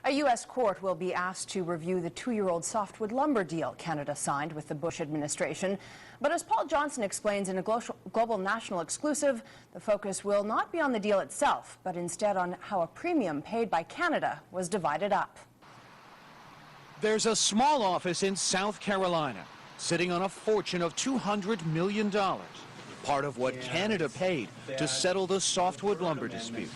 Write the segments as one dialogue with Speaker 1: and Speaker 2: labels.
Speaker 1: A U.S. court will be asked to review the 2-year-old softwood lumber deal Canada signed with the Bush administration. But as Paul Johnson explains in a Global National exclusive, the focus will not be on the deal itself, but instead on how a premium paid by Canada was divided up.
Speaker 2: There's a small office in South Carolina sitting on a fortune of $200 million, part of what Canada paid to settle the softwood lumber dispute.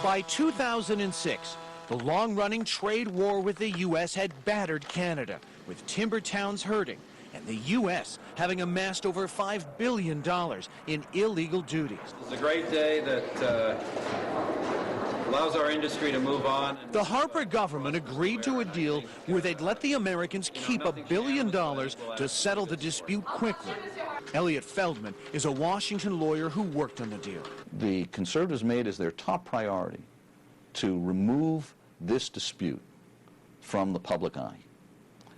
Speaker 2: By 2006, the long-running trade war with the U.S. had battered Canada, with timber towns hurting, and the U.S. having amassed over $5 billion in illegal duties.
Speaker 3: It's a great day that allows our industry to move on.
Speaker 2: The Harper government agreed to a deal where they'd let the Americans keep $1 billion to settle the dispute quickly. Elliot Feldman is a Washington lawyer who worked on the deal.
Speaker 4: The Conservatives made as their top priority to remove this dispute from the public eye.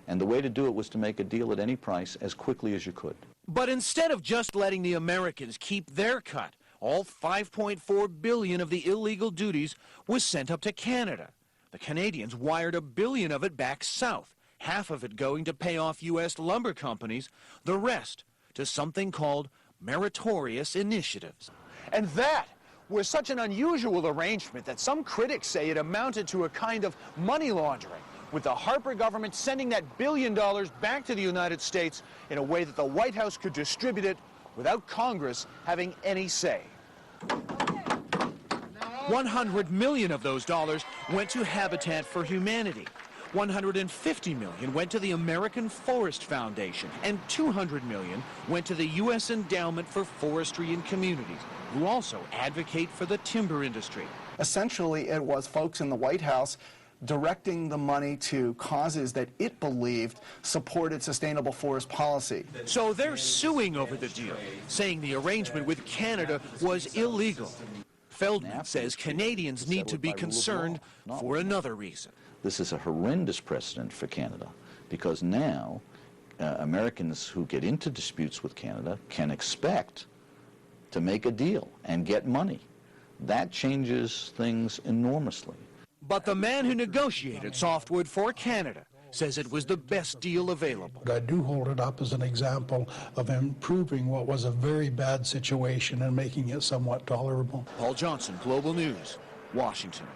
Speaker 4: And the way to do it was to make a deal at any price as quickly as you could.
Speaker 2: But instead of just letting the Americans keep their cut, all $5.4 billion of the illegal duties was sent up to Canada. The Canadians wired $1 billion of it back south, half of it going to pay off U.S. lumber companies, the rest to something called meritorious initiatives. And that was such an unusual arrangement that some critics say it amounted to a kind of money laundering, with the Harper government sending that $1 billion back to the United States in a way that the White House could distribute it without Congress having any say. 100 million of those dollars went to Habitat for Humanity. 150 million went to the American Forest Foundation, and 200 million went to the U.S. Endowment for Forestry and Communities, who also advocate for the timber industry.
Speaker 5: Essentially, it was folks in the White House directing the money to causes that it believed supported sustainable forest policy.
Speaker 2: So they're suing over the deal, saying the arrangement with Canada was illegal. Feldman says Canadians need to be concerned for another reason.
Speaker 4: This is a horrendous precedent for Canada, because now Americans who get into disputes with Canada can expect to make a deal and get money. That changes things enormously.
Speaker 2: But the man who negotiated softwood for Canada says it was the best deal available.
Speaker 6: I do hold it up as an example of improving what was a very bad situation and making it somewhat tolerable.
Speaker 2: Paul Johnson, Global News, Washington.